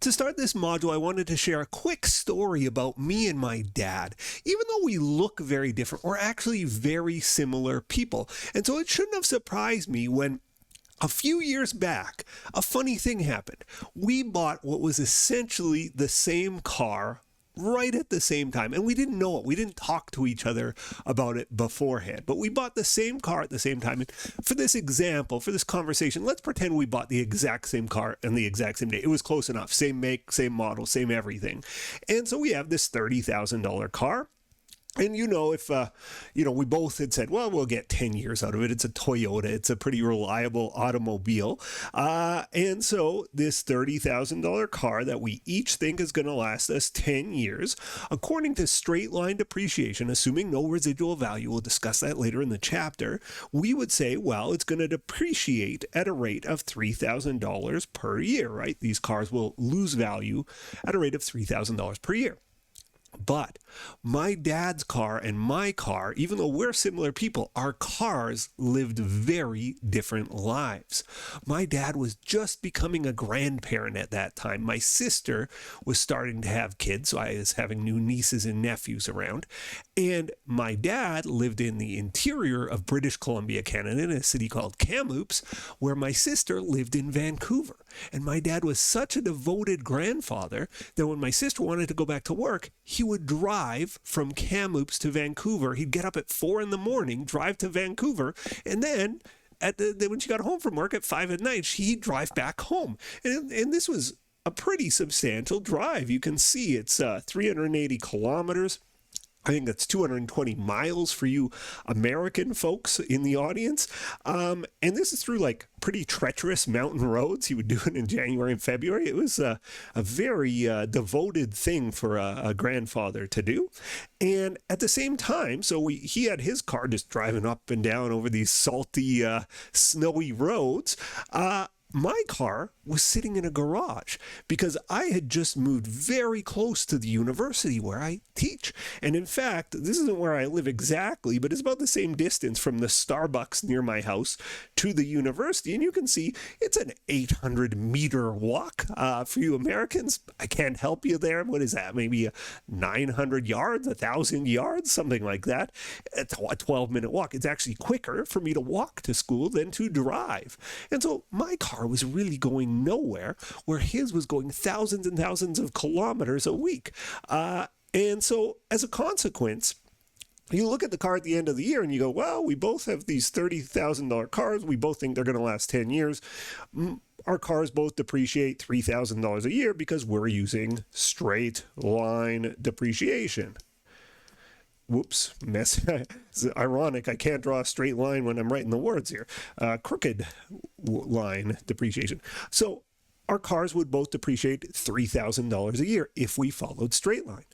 To start this module, I wanted to share a quick story about me and my dad. Even though we look very different, we're actually very similar people. And so it shouldn't have surprised me when a few years back, a funny thing happened. We bought what was essentially the same car right at the same time, and we didn't know it. We didn't talk to each other about it beforehand, but we bought the same car at the same time. And for this example, for this conversation, let's pretend we bought the exact same car on the exact same day. It was close enough. Same make, same model, same everything. And so we have this $30,000 car. And if we both had said, well, we'll get 10 years out of it. It's a Toyota. It's a pretty reliable automobile. And so this $30,000 car that we each think is going to last us 10 years, according to straight line depreciation, assuming no residual value, we'll discuss that later in the chapter, we would say, well, it's going to depreciate at a rate of $3,000 per year, right? These cars will lose value at a rate of $3,000 per year. But my dad's car and my car, even though we're similar people, our cars lived very different lives. My dad was just becoming a grandparent at that time. My sister was starting to have kids, so I was having new nieces and nephews around. And my dad lived in the interior of British Columbia, Canada, in a city called Kamloops, where my sister lived in Vancouver. And my dad was such a devoted grandfather that when my sister wanted to go back to work, he would drive from Kamloops to Vancouver. He'd get up at 4 a.m, drive to Vancouver, and then when she got home from work at 5 at night, he'd drive back home. And this was a pretty substantial drive. You can see it's 380 kilometers. I think that's 220 miles for you American folks in the audience. And this is through pretty treacherous mountain roads. He would do it in January and February. It was a very devoted thing for a grandfather to do. And at the same time, so he had his car just driving up and down over these salty, snowy roads. My car was sitting in a garage because I had just moved very close to the university where I teach. And in fact, this isn't where I live exactly, but it's about the same distance from the Starbucks near my house to the university. And you can see it's an 800-meter walk for you Americans. I can't help you there. What is that? Maybe 900 yards, 1,000 yards, something like that. It's a 12-minute walk. It's actually quicker for me to walk to school than to drive. And so my car was really going nowhere, where his was going thousands and thousands of kilometers a week. And so as a consequence, you look at the car at the end of the year and you go, well, we both have these $30,000 cars. We both think they're going to last 10 years. Our cars both depreciate $3,000 a year because we're using straight line depreciation. Whoops, mess. It's ironic. I can't draw a straight line when I'm writing the words here. Crooked line depreciation. So our cars would both depreciate $3,000 a year if we followed straight line.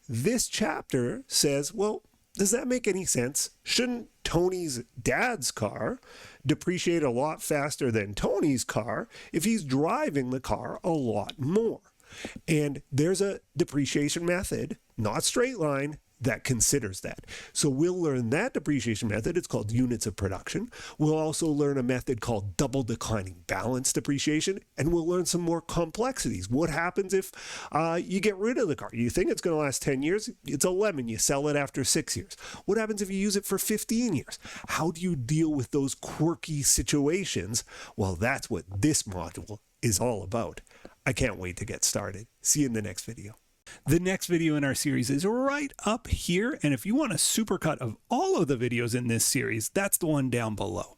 This chapter says, well, does that make any sense? Shouldn't Tony's dad's car depreciate a lot faster than Tony's car if he's driving the car a lot more? And there's a depreciation method, not straight line, that considers that. So we'll learn that depreciation method. It's called units of production. We'll also learn a method called double declining balance depreciation, and we'll learn some more complexities. What happens if you get rid of the car? You think it's going to last 10 years? It's a lemon. You sell it after 6 years. What happens if you use it for 15 years? How do you deal with those quirky situations? Well, that's what this module is all about. I can't wait to get started. See you in the next video. The next video in our series is right up here, and if you want a supercut of all of the videos in this series, that's the one down below.